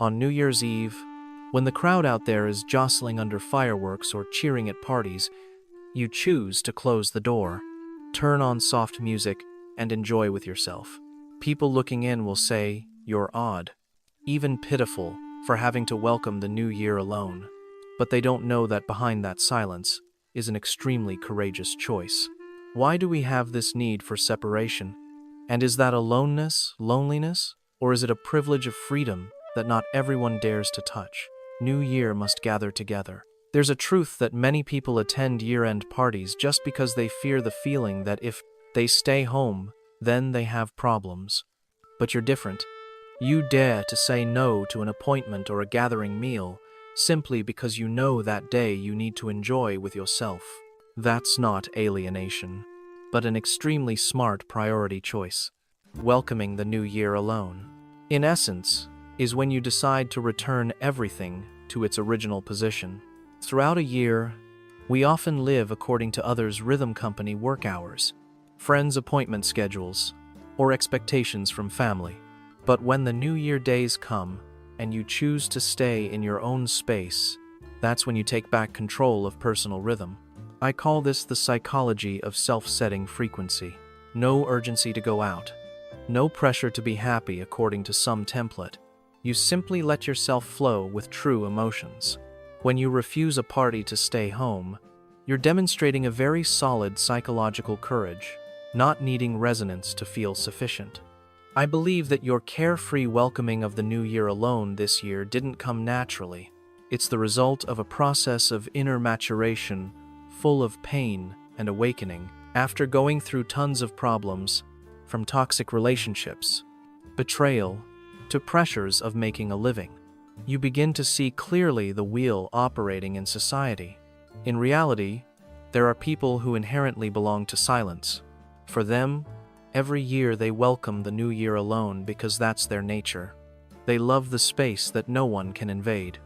On New Year's Eve, when the crowd out there is jostling under fireworks or cheering at parties, you choose to close the door, turn on soft music, and enjoy with yourself. People looking in will say you're odd, even pitiful, for having to welcome the new year alone. But they don't know that behind that silence is an extremely courageous choice. Why do we have this need for separation? And is that aloneness, loneliness, or is it a privilege of freedom that not everyone dares to touch? New Year must gather together. There's a truth that many people attend year-end parties just because they fear the feeling that if they stay home, then they have problems. But you're different. You dare to say no to an appointment or a gathering meal simply because you know that day you need to enjoy with yourself. That's not alienation, but an extremely smart priority choice. Welcoming the new year alone, in essence, is when you decide to return everything to its original position. Throughout a year, we often live according to others' rhythm company work hours, friends' appointment schedules, or expectations from family. But when the New Year days come and you choose to stay in your own space, that's when you take back control of personal rhythm. I call this the psychology of self-setting frequency. No urgency to go out. No pressure to be happy according to some template. You simply let yourself flow with true emotions. When you refuse a party to stay home, you're demonstrating a very solid psychological courage, not needing resonance to feel sufficient. I believe that your carefree welcoming of the new year alone this year didn't come naturally. It's the result of a process of inner maturation, full of pain and awakening. After going through tons of problems, from toxic relationships, betrayal, to pressures of making a living, you begin to see clearly the wheel operating in society. In reality, there are people who inherently belong to silence. For them, every year they welcome the new year alone because that's their nature. They love the space that no one can invade,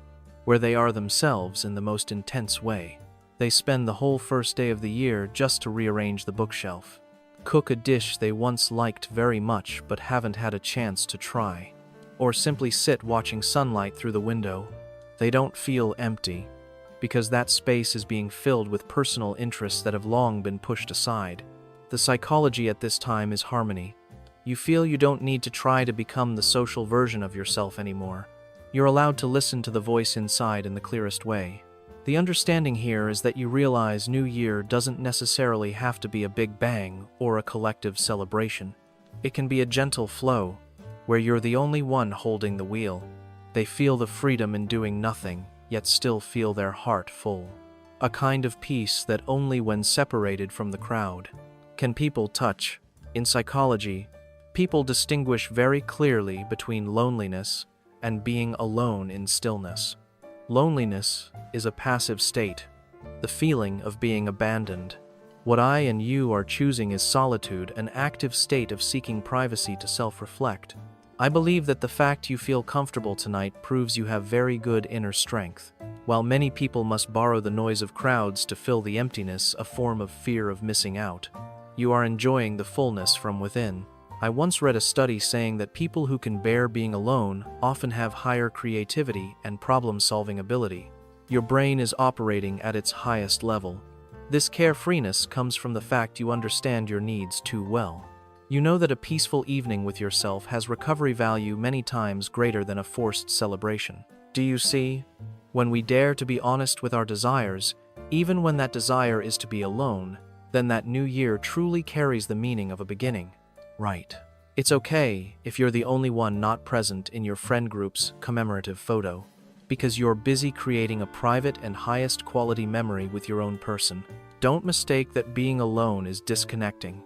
where they are themselves in the most intense way. They spend the whole first day of the year just to rearrange the bookshelf, cook a dish they once liked very much but haven't had a chance to try, or simply sit watching sunlight through the window. They don't feel empty, because that space is being filled with personal interests that have long been pushed aside. The psychology at this time is harmony. You feel you don't need to try to become the social version of yourself anymore. You're allowed to listen to the voice inside in the clearest way. The understanding here is that you realize New Year doesn't necessarily have to be a big bang or a collective celebration. It can be a gentle flow, where you're the only one holding the wheel. They feel the freedom in doing nothing, yet still feel their heart full. A kind of peace that only when separated from the crowd can people touch. In psychology, people distinguish very clearly between loneliness and being alone in stillness. Loneliness is a passive state, the feeling of being abandoned. What I and you are choosing is solitude, an active state of seeking privacy to self-reflect. I believe that the fact you feel comfortable tonight proves you have very good inner strength. While many people must borrow the noise of crowds to fill the emptiness, a form of fear of missing out, you are enjoying the fullness from within. I once read a study saying that people who can bear being alone often have higher creativity and problem-solving ability. Your brain is operating at its highest level. This carefreeness comes from the fact you understand your needs too well. You know that a peaceful evening with yourself has recovery value many times greater than a forced celebration. Do you see? When we dare to be honest with our desires, even when that desire is to be alone, then that new year truly carries the meaning of a beginning. Right. It's okay if you're the only one not present in your friend group's commemorative photo, because you're busy creating a private and highest quality memory with your own person. Don't mistake that being alone is disconnecting.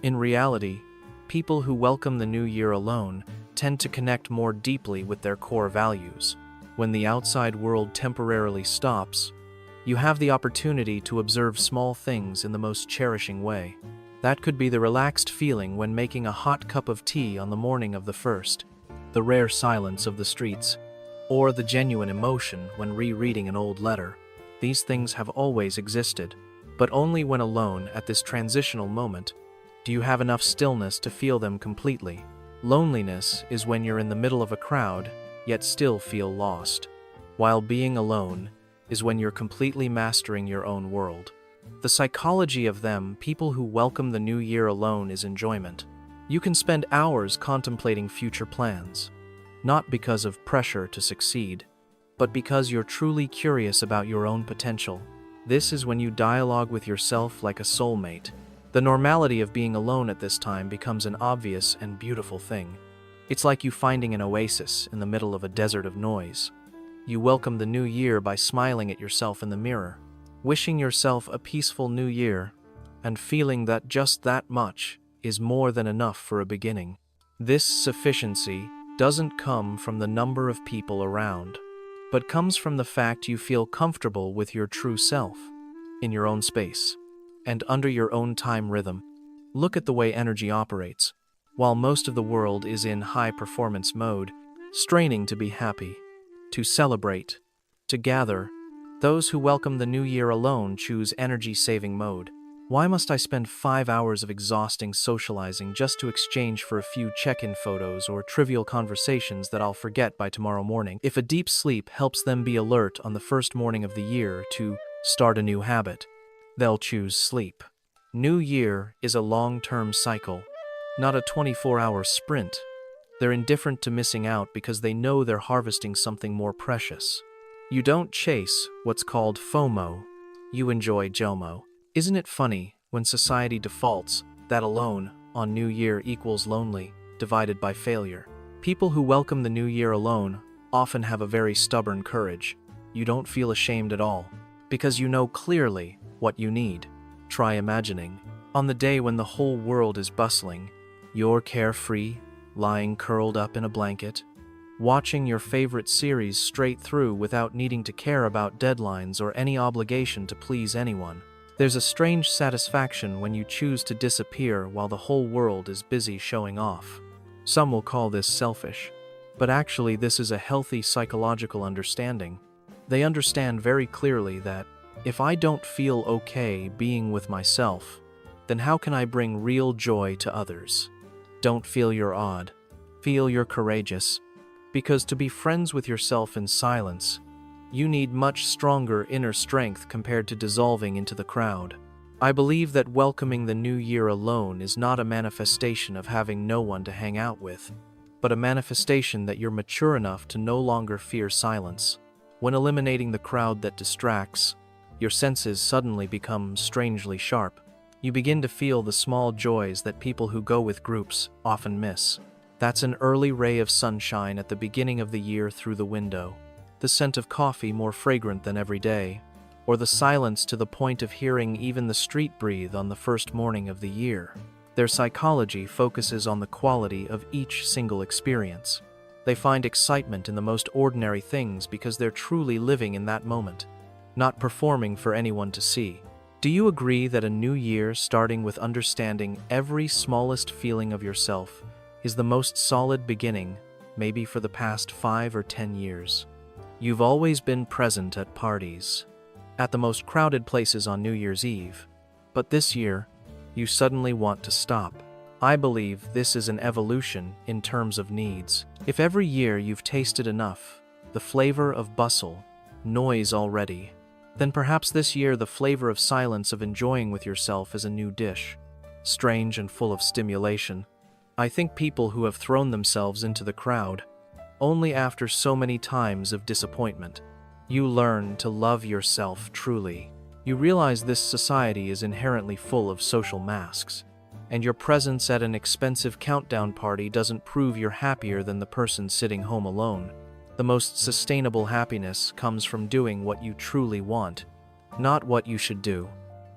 In reality, people who welcome the new year alone tend to connect more deeply with their core values. When the outside world temporarily stops, you have the opportunity to observe small things in the most cherishing way. That could be the relaxed feeling when making a hot cup of tea on the morning of the first, the rare silence of the streets, or the genuine emotion when rereading an old letter. These things have always existed, but only when alone at this transitional moment do you have enough stillness to feel them completely. Loneliness is when you're in the middle of a crowd yet still feel lost. While being alone is when you're completely mastering your own world. The psychology of them, people who welcome the new year alone, is enjoyment. You can spend hours contemplating future plans, not because of pressure to succeed, but because you're truly curious about your own potential. This is when you dialogue with yourself like a soulmate. The normality of being alone at this time becomes an obvious and beautiful thing. It's like you finding an oasis in the middle of a desert of noise. You welcome the new year by smiling at yourself in the mirror, wishing yourself a peaceful new year, and feeling that just that much is more than enough for a beginning. This sufficiency doesn't come from the number of people around, but comes from the fact you feel comfortable with your true self, in your own space, and under your own time rhythm. Look at the way energy operates. While most of the world is in high-performance mode, straining to be happy, to celebrate, to gather, those who welcome the new year alone choose energy-saving mode. Why must I spend 5 hours of exhausting socializing just to exchange for a few check-in photos or trivial conversations that I'll forget by tomorrow morning? If a deep sleep helps them be alert on the first morning of the year to start a new habit, they'll choose sleep. New Year is a long-term cycle, not a 24-hour sprint. They're indifferent to missing out because they know they're harvesting something more precious. You don't chase what's called FOMO, you enjoy JOMO. Isn't it funny, when society defaults that alone on New Year equals lonely, divided by failure? People who welcome the new year alone often have a very stubborn courage. You don't feel ashamed at all, because you know clearly what you need. Try imagining, on the day when the whole world is bustling, you're carefree, lying curled up in a blanket, watching your favorite series straight through without needing to care about deadlines or any obligation to please anyone. There's a strange satisfaction when you choose to disappear while the whole world is busy showing off. Some will call this selfish, but actually this is a healthy psychological understanding. They understand very clearly that if I don't feel okay being with myself, then how can I bring real joy to others? Don't feel you're odd. Feel you're courageous. Because to be friends with yourself in silence, you need much stronger inner strength compared to dissolving into the crowd. I believe that welcoming the new year alone is not a manifestation of having no one to hang out with, but a manifestation that you're mature enough to no longer fear silence. When eliminating the crowd that distracts, your senses suddenly become strangely sharp. You begin to feel the small joys that people who go with groups often miss. That's an early ray of sunshine at the beginning of the year through the window, the scent of coffee more fragrant than every day, or the silence to the point of hearing even the street breathe on the first morning of the year. Their psychology focuses on the quality of each single experience. They find excitement in the most ordinary things because they're truly living in that moment, not performing for anyone to see. Do you agree that a new year starting with understanding every smallest feeling of yourself is the most solid beginning, maybe for the past 5 or 10 years? You've always been present at parties, at the most crowded places on New Year's Eve, but this year, you suddenly want to stop. I believe this is an evolution in terms of needs. If every year you've tasted enough, the flavor of bustle, noise already, then perhaps this year the flavor of silence of enjoying with yourself is a new dish, strange and full of stimulation. I think people who have thrown themselves into the crowd, only after so many times of disappointment, you learn to love yourself truly. You realize this society is inherently full of social masks, and your presence at an expensive countdown party doesn't prove you're happier than the person sitting home alone. The most sustainable happiness comes from doing what you truly want, not what you should do.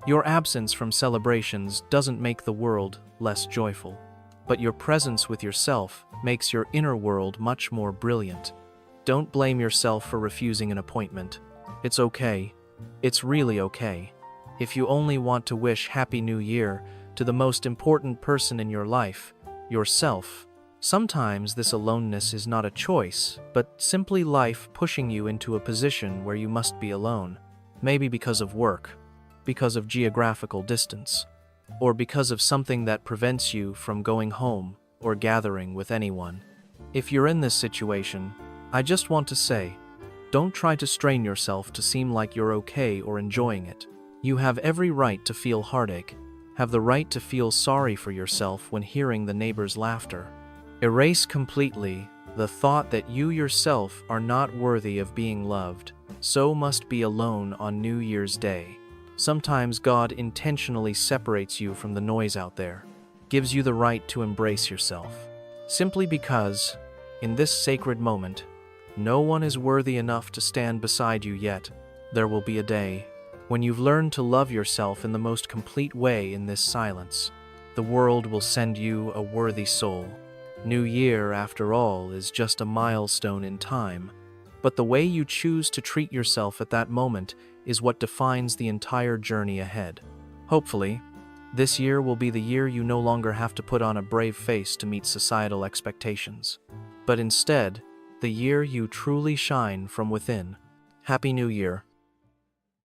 Your absence from celebrations doesn't make the world less joyful, but your presence with yourself makes your inner world much more brilliant. Don't blame yourself for refusing an appointment. It's okay. It's really okay. If you only want to wish Happy New Year to the most important person in your life, yourself, sometimes this aloneness is not a choice, but simply life pushing you into a position where you must be alone. Maybe because of work, because of geographical distance, or because of something that prevents you from going home or gathering with anyone. If you're in this situation, I just want to say, don't try to strain yourself to seem like you're okay or enjoying it. You have every right to feel heartache, have the right to feel sorry for yourself when hearing the neighbor's laughter. Erase completely the thought that you yourself are not worthy of being loved, so must be alone on New Year's Day. Sometimes God intentionally separates you from the noise out there, gives you the right to embrace yourself. Simply because, in this sacred moment, no one is worthy enough to stand beside you yet, there will be a day when you've learned to love yourself in the most complete way in this silence. The world will send you a worthy soul. New Year, after all, is just a milestone in time, but the way you choose to treat yourself at that moment is what defines the entire journey ahead. Hopefully, this year will be the year you no longer have to put on a brave face to meet societal expectations, but instead, the year you truly shine from within. Happy New Year!